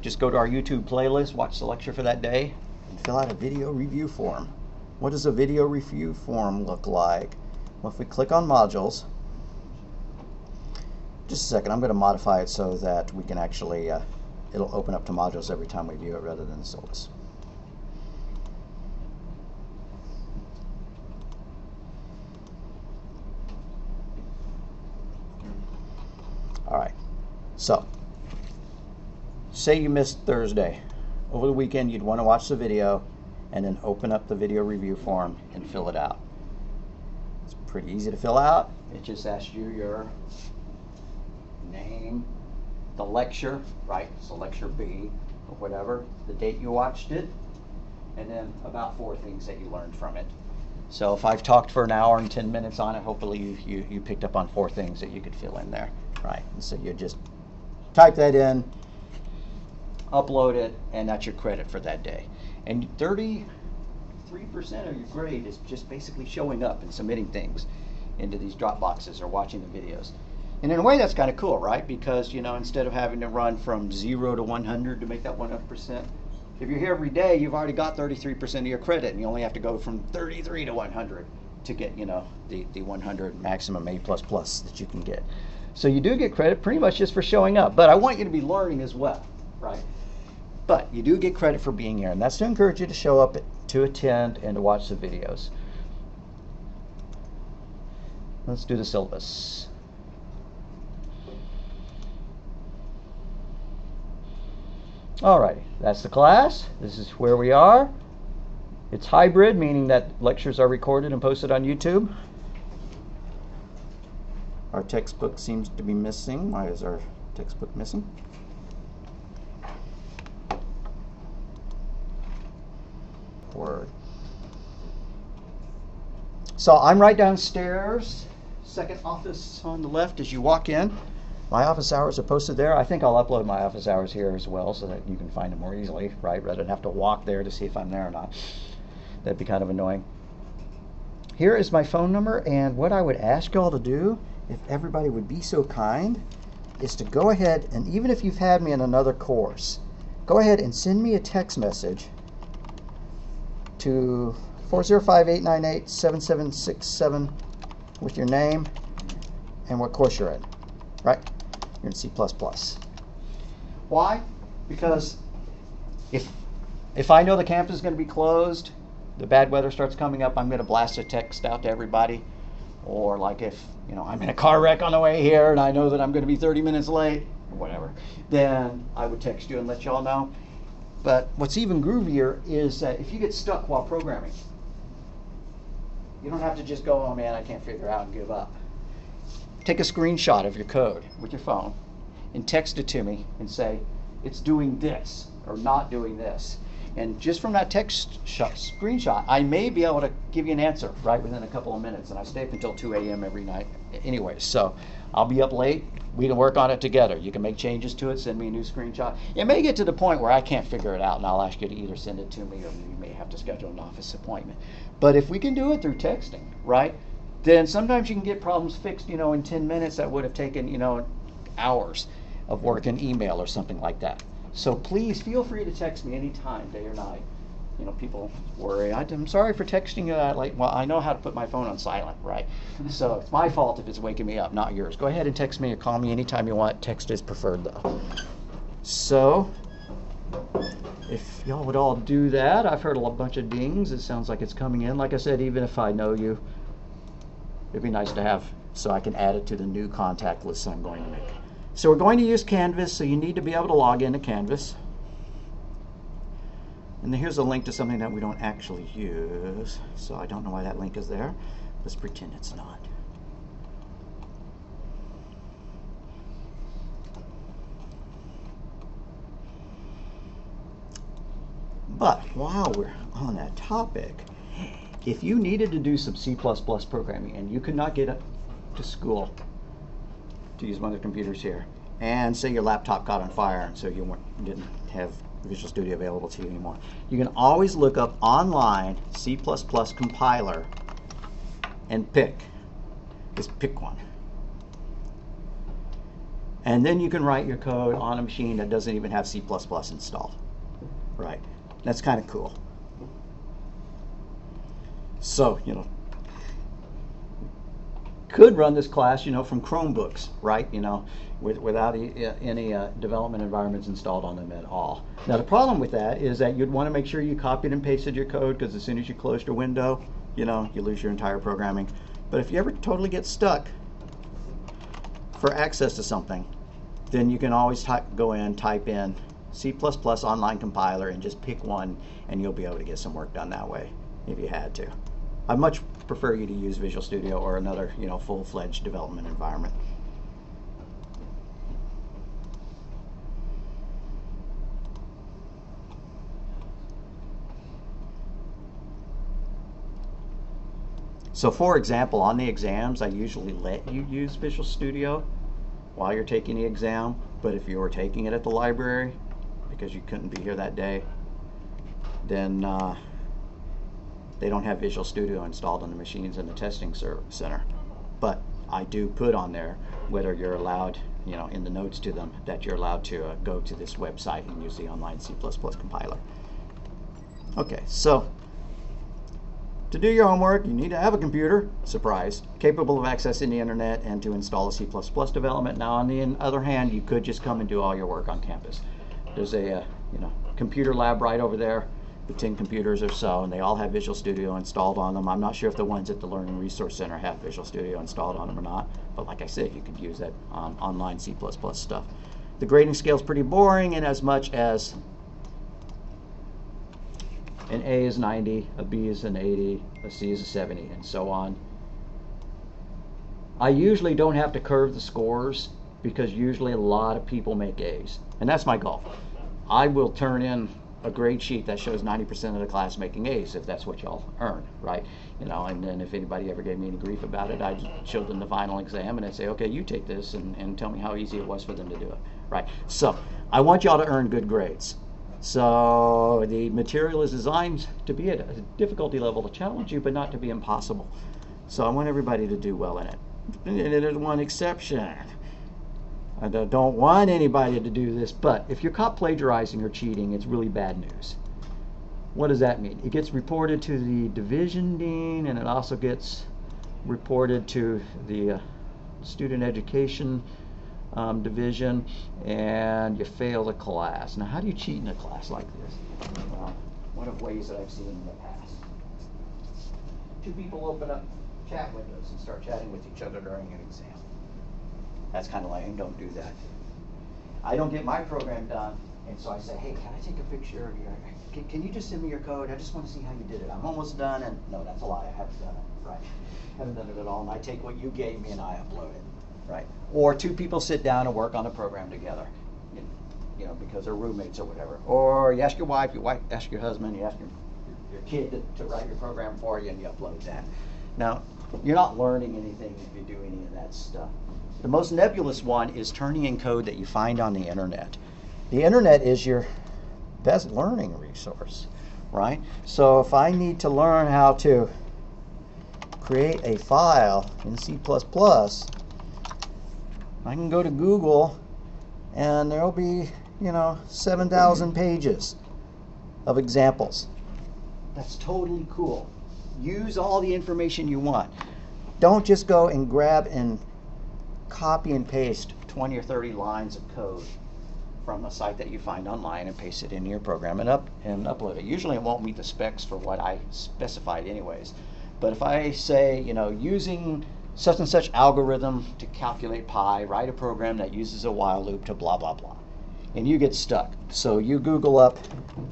just go to our YouTube playlist, watch the lecture for that day, and fill out a video review form. What does a video review form look like? Well, if we click on modules, just a second, I'm going to modify it so that we can actually, it'll open up to modules every time we view it rather than the syllabus. All right, so say you missed Thursday. Over the weekend, you'd want to watch the video and then open up the video review form and fill it out. It's pretty easy to fill out. It just asks you your name, the lecture, right? So lecture B or whatever, the date you watched it, and then about 4 things that you learned from it. So if I've talked for an hour and 10 minutes on it, hopefully you picked up on 4 things that you could fill in there, right? And so you just type that in, upload it, and that's your credit for that day. And 33% of your grade is just basically showing up and submitting things into these drop boxes or watching the videos. And in a way, that's kind of cool, right? Because, you know, instead of having to run from 0 to 100 to make that 100%, if you're here every day, you've already got 33% of your credit, and you only have to go from 33 to 100 to get, you know, the 100 maximum A++ that you can get. So you do get credit pretty much just for showing up, but I want you to be learning as well, right? But you do get credit for being here, and that's to encourage you to show up, to attend, and to watch the videos. Let's do the syllabus. Alrighty, that's the class. This is where we are. It's hybrid, meaning that lectures are recorded and posted on YouTube. Our textbook seems to be missing. Why is our textbook missing? Word. So I'm right downstairs, second office on the left as you walk in. My office hours are posted there. I think I'll upload my office hours here as well so that you can find them more easily, right? Rather than have to walk there to see if I'm there or not. That'd be kind of annoying. Here is my phone number, and what I would ask y'all to do, if everybody would be so kind, is to go ahead, and even if you've had me in another course, go ahead and send me a text message to 405-898-7767 with your name and what course you're in, right? You're in C++. Why? Because if I know the campus is going to be closed, the bad weather starts coming up, I'm going to blast a text out to everybody. Or like if, you know, I'm in a car wreck on the way here and I know that I'm going to be 30 minutes late or whatever, then I would text you and let y'all know. But what's even groovier is that if you get stuck while programming, you don't have to just go, oh man, I can't figure it out, and give up. Take a screenshot of your code with your phone and text it to me and say, it's doing this or not doing this. And just from that text screenshot, I may be able to give you an answer right within a couple of minutes. And I stay up until 2 a.m. every night anyway. So I'll be up late. We can work on it together. You can make changes to it, send me a new screenshot. It may get to the point where I can't figure it out, and I'll ask you to either send it to me or you may have to schedule an office appointment. But if we can do it through texting, right, then sometimes you can get problems fixed, you know, in 10 minutes that would have taken, you know, hours of work in email or something like that. So please feel free to text me anytime, day or night. You know, people worry, I'm sorry for texting you that late. Well, I know how to put my phone on silent, right? So it's my fault if it's waking me up, not yours. Go ahead and text me or call me anytime you want. Text is preferred, though. So if y'all would all do that, I've heard a bunch of dings. It sounds like it's coming in. Like I said, even if I know you, it'd be nice to have so I can add it to the new contact list I'm going to make. So we're going to use Canvas, so you need to be able to log into Canvas. And then here's a link to something that we don't actually use. So I don't know why that link is there. Let's pretend it's not. But while we're on that topic, if you needed to do some C++ programming and you could not get up to school to use one of the computers here, and say your laptop got on fire and so you didn't have Visual Studio available to you anymore, you can always look up online C++ compiler and pick one. And then you can write your code on a machine that doesn't even have C++ installed. Right? That's kind of cool. So, could run this class, from Chromebooks, right? Without any development environments installed on them at all. Now, the problem with that is that you'd want to make sure you copied and pasted your code, because as soon as you close your window, you lose your entire programming. But if you ever totally get stuck for access to something, then you can always go in, type in C++ online compiler, and just pick one, and you'll be able to get some work done that way if you had to. I'd much prefer you to use Visual Studio or another, full-fledged development environment. So for example, on the exams, I usually let you use Visual Studio while you're taking the exam, but if you were taking it at the library, because you couldn't be here that day, then they don't have Visual Studio installed on the machines in the testing center. But I do put on there whether you're allowed, in the notes to them, that you're allowed to go to this website and use the online C++ compiler. Okay, so to do your homework, you need to have a computer, surprise, capable of accessing the internet and to install a C++ development. Now, on the other hand, you could just come and do all your work on campus. There's a computer lab right over there with 10 computers or so, and they all have Visual Studio installed on them. I'm not sure if the ones at the Learning Resource Center have Visual Studio installed on them or not, but like I said, you could use that online C++ stuff. The grading scale is pretty boring, in as much as an A is 90, a B is an 80, a C is a 70, and so on. I usually don't have to curve the scores, because usually a lot of people make A's, and that's my goal. I will turn in a grade sheet that shows 90% of the class making A's, if that's what y'all earn, right? And then if anybody ever gave me any grief about it, I'd show them the final exam and I'd say, okay, you take this and tell me how easy it was for them to do it, right? So I want y'all to earn good grades. So the material is designed to be at a difficulty level to challenge you, but not to be impossible. So I want everybody to do well in it. And there's one exception. I don't want anybody to do this, but if you're caught plagiarizing or cheating, it's really bad news. What does that mean? It gets reported to the division dean, and it also gets reported to the student education division, and you fail the class. Now, how do you cheat in a class like this? One of the ways that I've seen in the past. Two people open up chat windows and start chatting with each other during an exam. That's kind of lame. Don't do that. I don't get my program done, and so I say, hey, can I take a picture of your, can you just send me your code? I just want to see how you did it. I'm almost done, and no, that's a lie. I haven't done it, right? Haven't done it at all, and I take what you gave me and I upload it, right? Or two people sit down and work on a program together, because they're roommates or whatever. Or you ask your wife ask your husband, you ask your kid to write your program for you, and you upload that. Now, you're not learning anything if you do any of that stuff. The most nebulous one is turning in code that you find on the internet. The internet is your best learning resource, right? So if I need to learn how to create a file in C++, I can go to Google and there'll be, 7,000 pages of examples. That's totally cool. Use all the information you want. Don't just go and grab and copy and paste 20 or 30 lines of code from a site that you find online and paste it into your program and upload it. Usually it won't meet the specs for what I specified anyways. But if I say, using such and such algorithm to calculate pi, write a program that uses a while loop to blah, blah, blah, and you get stuck. So you Google up,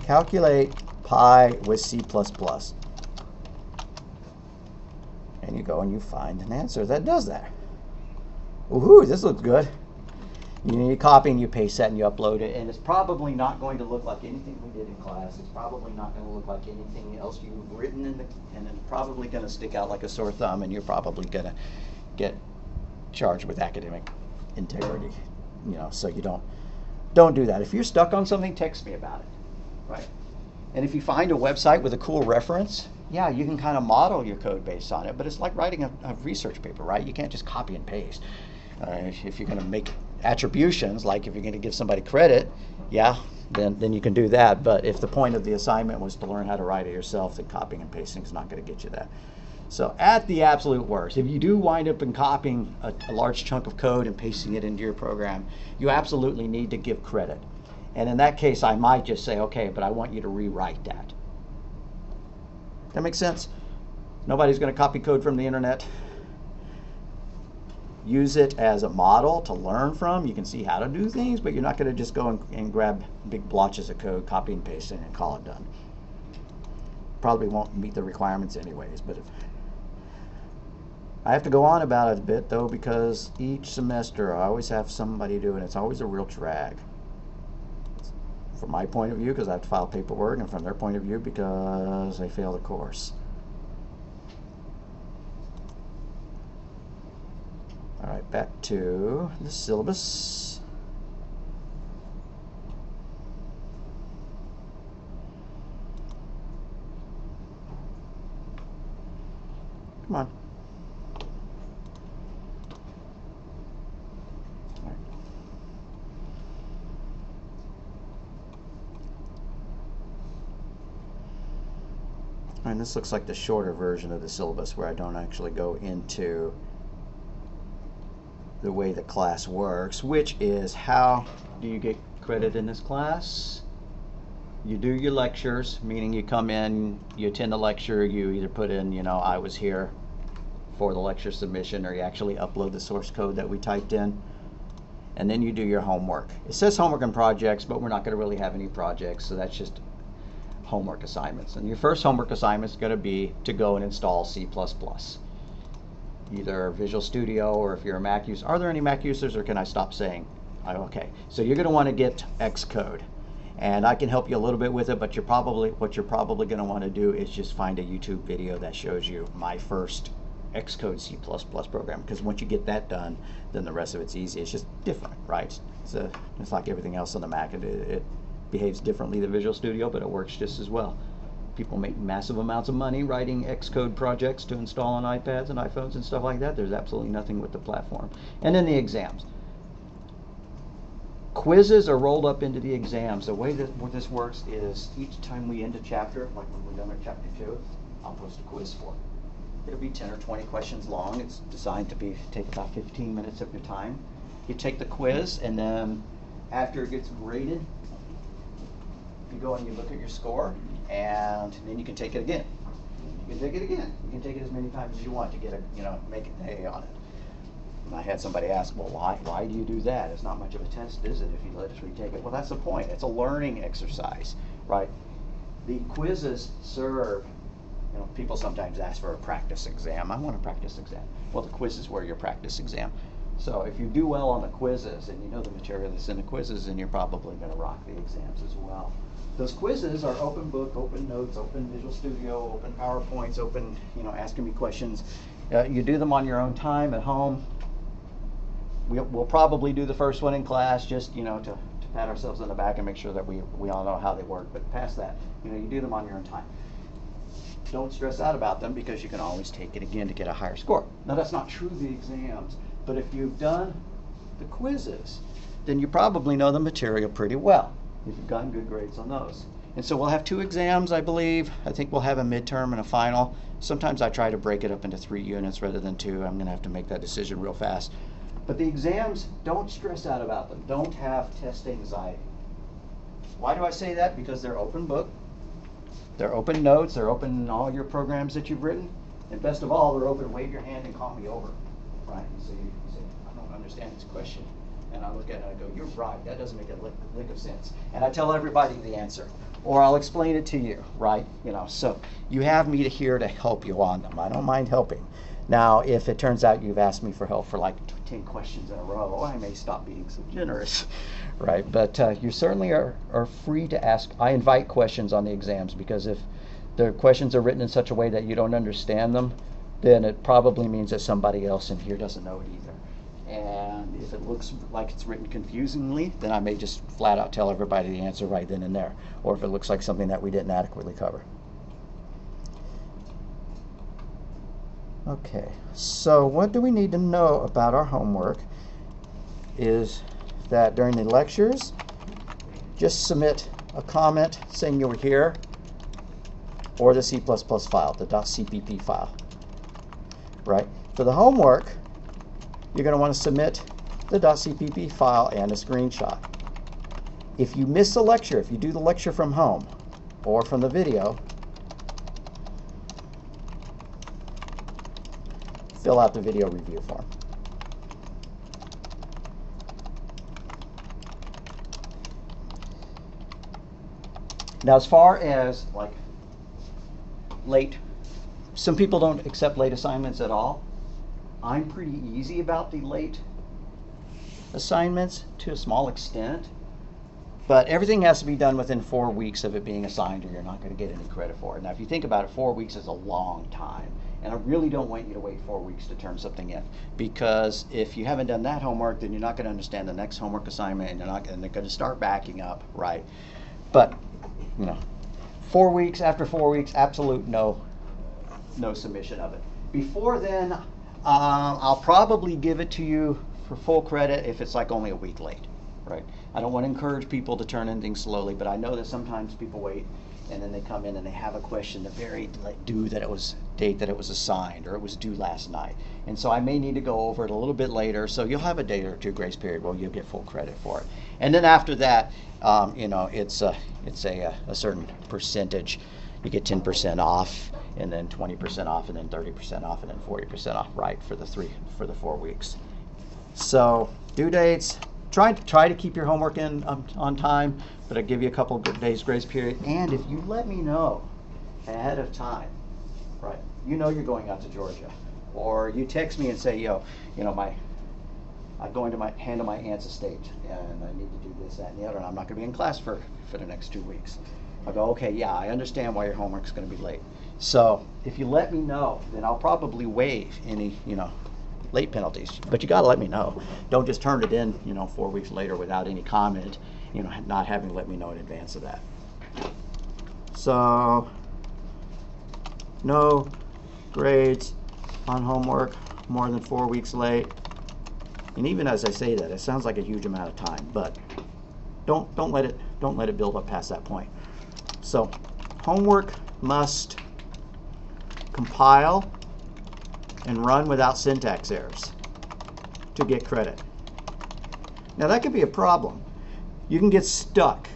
calculate pi with C++. And you go and you find an answer that does that. Woohoo, this looks good. You copy and you paste that and you upload it, and it's probably not going to look like anything we did in class. It's probably not going to look like anything else you've written and it's probably going to stick out like a sore thumb, and you're probably going to get charged with academic integrity. So you don't do that. If you're stuck on something, text me about it, right? And if you find a website with a cool reference, yeah, you can kind of model your code based on it, but it's like writing a research paper, right? You can't just copy and paste. If you're going to make attributions, like if you're going to give somebody credit, yeah, then you can do that. But if the point of the assignment was to learn how to write it yourself, then copying and pasting is not going to get you that. So at the absolute worst, if you do wind up in copying a large chunk of code and pasting it into your program, you absolutely need to give credit. And in that case, I might just say, okay, but I want you to rewrite that. That makes sense? Nobody's going to copy code from the internet. Use it as a model to learn from. You can see how to do things, but you're not going to just go and grab big blotches of code, copy and paste it, and call it done. Probably won't meet the requirements anyways, but I have to go on about it a bit, though, because each semester I always have somebody do it. It's always a real drag. From my point of view, because I have to file paperwork, and from their point of view, because they fail the course. All right, back to the syllabus. Come on. All right. And this looks like the shorter version of the syllabus where I don't actually go into the way the class works, which is how do you get credit in this class? You do your lectures, meaning you come in, you attend a lecture, you either put in, you know, I was here for the lecture submission, or you actually upload the source code that we typed in, and then you do your homework. It says homework and projects, but we're not going to really have any projects, so that's just homework assignments. And your first homework assignment is going to be to go and install C++. Either Visual Studio, or if you're a Mac user. Are there any Mac users, or can I stop saying? Okay, so you're going to want to get Xcode, and I can help you a little bit with it, but what you're probably going to want to do is just find a YouTube video that shows you my first Xcode C++ program, because once you get that done, then the rest of it's easy. It's just different, right? It's like everything else on the Mac. It behaves differently than Visual Studio, but it works just as well. People make massive amounts of money writing Xcode projects to install on iPads and iPhones and stuff like that. There's absolutely nothing with the platform. And then the exams. Quizzes are rolled up into the exams. The way that this works is each time we end a chapter, like when we're done with chapter 2, I'll post a quiz for it. It'll be 10 or 20 questions long. It's designed to take about 15 minutes of your time. You take the quiz, and then after it gets graded, you go and you look at your score, and then you can take it again. You can take it again. You can take it as many times as you want to get make an A on it. And I had somebody ask, well, why do you do that? It's not much of a test, is it, if you let us retake it? Well, that's the point. It's a learning exercise, right? The quizzes serve, people sometimes ask for a practice exam. I want a practice exam. Well, the quizzes were your practice exam. So if you do well on the quizzes and you know the material that's in the quizzes, then you're probably going to rock the exams as well. Those quizzes are open book, open notes, open Visual Studio, open PowerPoints, open, asking me questions. You do them on your own time at home. We'll probably do the first one in class just, to pat ourselves on the back and make sure that we all know how they work. But past that, you do them on your own time. Don't stress out about them, because you can always take it again to get a higher score. Now, that's not true of the exams, but if you've done the quizzes, then you probably know the material pretty well, if you've gotten good grades on those. And so we'll have 2 exams, I believe. I think we'll have a midterm and a final. Sometimes I try to break it up into 3 units rather than 2. I'm going to have to make that decision real fast. But the exams, don't stress out about them. Don't have test anxiety. Why do I say that? Because they're open book. They're open notes. They're open in all your programs that you've written. And best of all, they're open. Wave your hand and call me over. Right? So you say, I don't understand this question. And I look at it and I go, you're right. That doesn't make a lick of sense. And I tell everybody the answer. Or I'll explain it to you, right? So you have me here to help you on them. I don't mind helping. Now, if it turns out you've asked me for help for like 10 questions in a row, I may stop being so generous, right? But you certainly are free to ask. I invite questions on the exams, because if the questions are written in such a way that you don't understand them, then it probably means that somebody else in here doesn't know it either. And if it looks like it's written confusingly, then I may just flat out tell everybody the answer right then and there. Or if it looks like something that we didn't adequately cover. Okay, so what do we need to know about our homework is that during the lectures, just submit a comment saying you were here, or the C++ file, the .cpp file, right? For the homework, you're going to want to submit the .cpp file and a screenshot. If you miss a lecture, if you do the lecture from home or from the video, fill out the video review form. Now, as far as like late, some people don't accept late assignments at all. I'm pretty easy about the late assignments to a small extent, but everything has to be done within 4 weeks of it being assigned, or you're not going to get any credit for it. Now, if you think about it, 4 weeks is a long time, and I really don't want you to wait 4 weeks to turn something in, because if you haven't done that homework, then you're not going to understand the next homework assignment, and they're going to start backing up, right? But 4 weeks, after 4 weeks, absolute no submission of it. Before then, I'll probably give it to you for full credit if it's like only a week late, right? I don't want to encourage people to turn in things slowly, but I know that sometimes people wait and then they come in and they have a question the very date that it was assigned, or it was due last night. And so I may need to go over it a little bit later, so you'll have a day or two grace period where you'll get full credit for it. And then after that, it's a certain percentage. You get 10% off, and then 20% off, and then 30% off, and then 40% off, right, for the 4 weeks. So due dates, try to keep your homework in on time, but I'll give you a couple of days grace period. And if you let me know ahead of time, right, you're going out to Georgia, or you text me and say, I'm going to handle my aunt's estate, and I need to do this, that, and the other, and I'm not going to be in class for the next 2 weeks. I'll go, okay, yeah, I understand why your homework's going to be late. So if you let me know, then I'll probably waive any, late penalties. But you got to let me know. Don't just turn it in, 4 weeks later without any comment, not having let me know in advance of that. So no grades on homework more than 4 weeks late. And even as I say that, it sounds like a huge amount of time, but don't let it build up past that point. So homework must compile and run without syntax errors to get credit. Now that could be a problem. You can get stuck.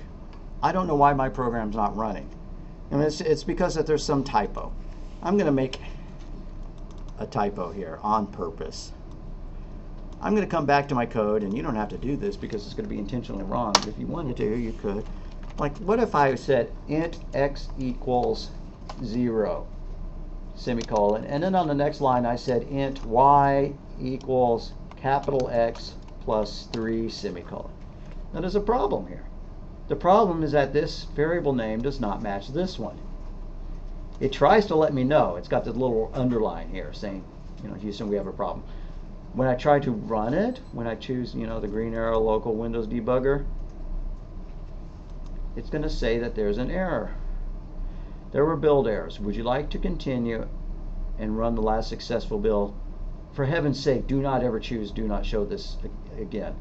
I don't know why my program's not running. And it's because that there's some typo. I'm going to make a typo here on purpose. I'm going to come back to my code, and you don't have to do this because it's going to be intentionally wrong. If you wanted to, you could. Like, what if I said int x equals 0, semicolon, and then on the next line I said int y equals capital X plus 3, semicolon. Now there's a problem here. The problem is that this variable name does not match this one. It tries to let me know. It's got this little underline here saying, Houston, we have a problem. When I try to run it, when I choose, the green arrow local Windows debugger, it's going to say that there's an error. There were build errors. Would you like to continue and run the last successful build? For heaven's sake, do not ever choose do not show this again.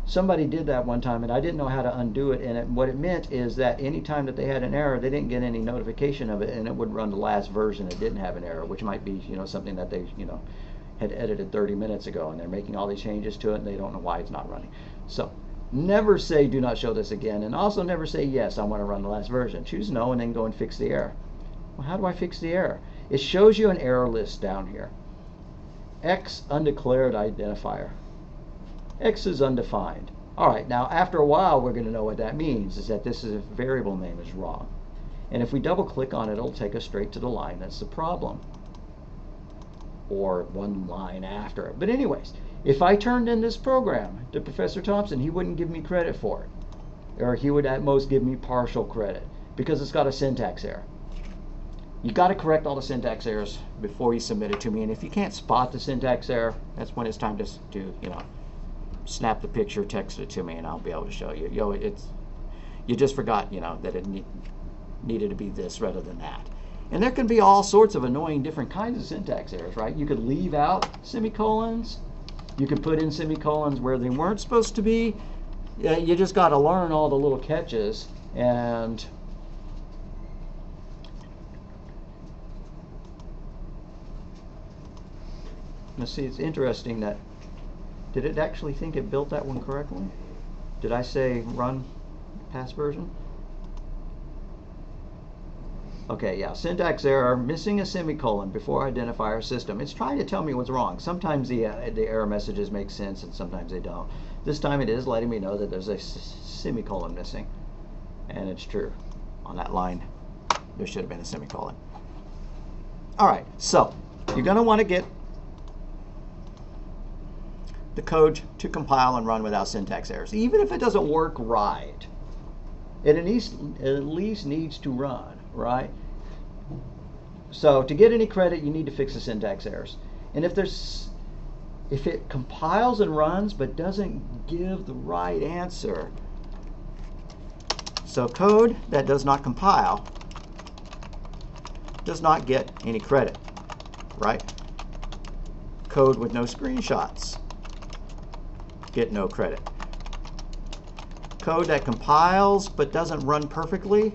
Somebody did that one time, and I didn't know how to undo it, and what it meant is that any time that they had an error, they didn't get any notification of it, and it would run the last version that didn't have an error, which might be something that they had edited 30 minutes ago, and they're making all these changes to it, and they don't know why it's not running. So never say do not show this again, and also never say yes, I want to run the last version. Choose no and then go and fix the error. Well, how do I fix the error? It shows you an error list down here. X undeclared identifier. X is undefined. Alright, now after a while we're going to know what that means, is that this variable name is wrong. And if we double click on it, it'll take us straight to the line that's the problem, or one line after it. But anyways, if I turned in this program to Professor Thompson, he wouldn't give me credit for it, or he would at most give me partial credit because it's got a syntax error. You got to correct all the syntax errors before you submit it to me, and if you can't spot the syntax error, that's when it's time to snap the picture, text it to me, and I'll be able to show you. You just forgot that it needed to be this rather than that. And there can be all sorts of annoying different kinds of syntax errors, right? You could leave out semicolons. You can put in semicolons where they weren't supposed to be. You just got to learn all the little catches. And let's see, it's interesting that, did it actually think it built that one correctly? Did I say run past version? Okay, yeah, syntax error, missing a semicolon before identifier system. It's trying to tell me what's wrong. Sometimes the error messages make sense and sometimes they don't. This time it is letting me know that there's a semicolon missing. And it's true. On that line, there should have been a semicolon. All right, so you're going to want to get the code to compile and run without syntax errors. Even if it doesn't work right, it at least needs to run, right? So to get any credit, you need to fix the syntax errors. And if it compiles and runs but doesn't give the right answer, so code that does not compile does not get any credit, right? Code with no screenshots get no credit. Code that compiles but doesn't run perfectly,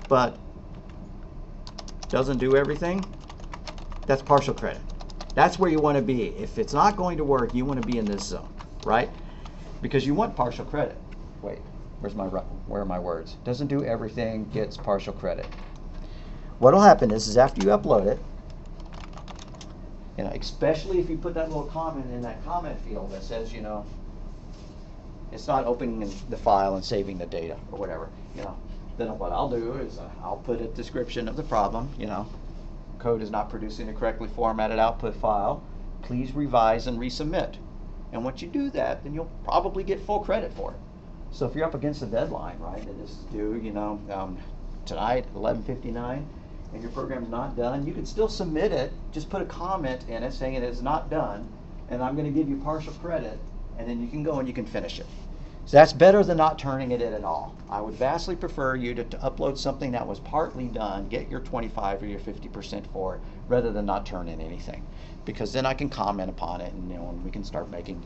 but doesn't do everything, that's partial credit. That's where you want to be. If it's not going to work, you want to be in this zone, right? Because you want partial credit. Wait, where are my words? Doesn't do everything, gets partial credit. What will happen is after you upload it, especially if you put that little comment in that comment field that says, it's not opening the file and saving the data or whatever, then what I'll do is I'll put a description of the problem, code is not producing a correctly formatted output file. Please revise and resubmit. And once you do that, then you'll probably get full credit for it. So if you're up against the deadline, right, and this is due, tonight at 11:59, and your program's not done, you can still submit it. Just put a comment in it saying it is not done, and I'm going to give you partial credit, and then you can go and you can finish it. So that's better than not turning it in at all. I would vastly prefer you to upload something that was partly done, get your 25 or your 50% for it, rather than not turn in anything. Because then I can comment upon it, and we can start making,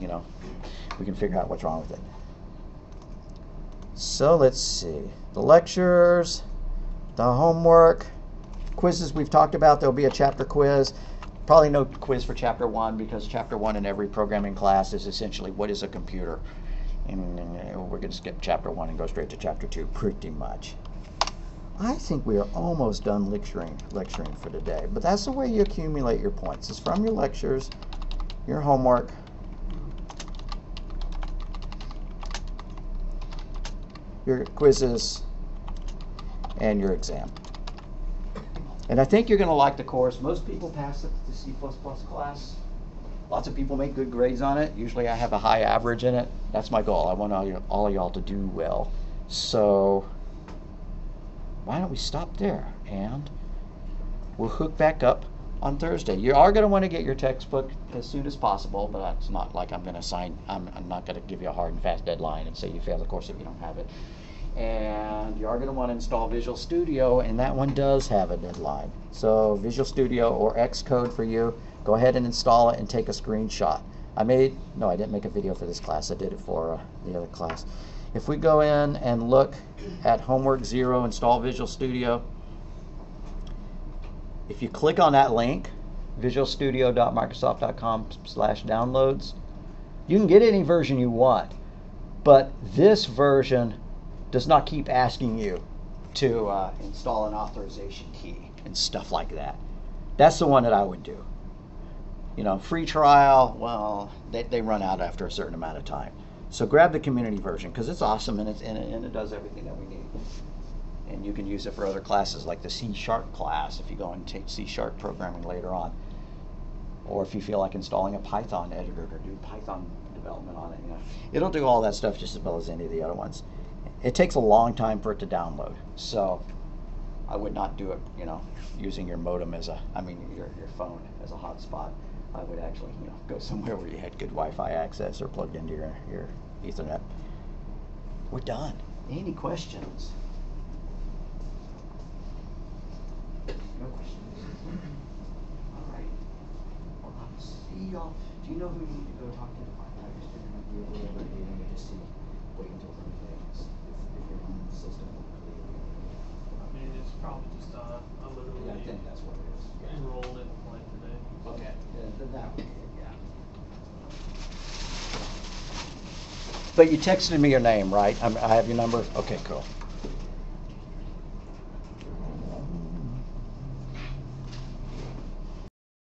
we can figure out what's wrong with it. So let's see. The lectures, the homework, quizzes we've talked about. There'll be a chapter quiz. Probably no quiz for chapter 1 because chapter 1 in every programming class is essentially what is a computer. And we're going to skip chapter 1 and go straight to chapter 2 pretty much. I think we are almost done lecturing for today. But that's the way you accumulate your points. It's from your lectures, your homework, your quizzes, and your exam. And I think you're going to like the course. Most people pass the C++ class. Lots of people make good grades on it. Usually I have a high average in it. That's my goal. I want all of y'all to do well. So why don't we stop there? And we'll hook back up on Thursday. You are going to want to get your textbook as soon as possible, but it's not like I'm not going to give you a hard and fast deadline and say you fail the course if you don't have it. And you are going to want to install Visual Studio, and that one does have a deadline. So Visual Studio or Xcode for you, go ahead and install it and take a screenshot. I didn't make a video for this class. I did it for the other class. If we go in and look at Homework 0, install Visual Studio, if you click on that link, visualstudio.microsoft.com/downloads, you can get any version you want, but this version does not keep asking you to install an authorization key and stuff like that. That's the one that I would do. Free trial, well, they run out after a certain amount of time. So grab the community version because it's awesome and it does everything that we need. And you can use it for other classes like the C# class if you go and take C# programming later on. Or if you feel like installing a Python editor to do Python development on it. It'll do all that stuff just as well as any of the other ones. It takes a long time for it to download. So I would not do it, using your modem your phone as a hotspot. I would actually, go somewhere where you had good Wi-Fi access or plugged into your Ethernet. We're done. Any questions? No questions. All right. Well, I'll see you. Do you know who you need to go talk to find out your student might be a little bit late and just see wait until Thursday if you're on the system? I mean, it's probably just Yeah, I literally think that's what it is. Yeah. enrolled in play today. Okay. Then that would be it, yeah. But you texted me your name, right? I have your number? Okay, cool.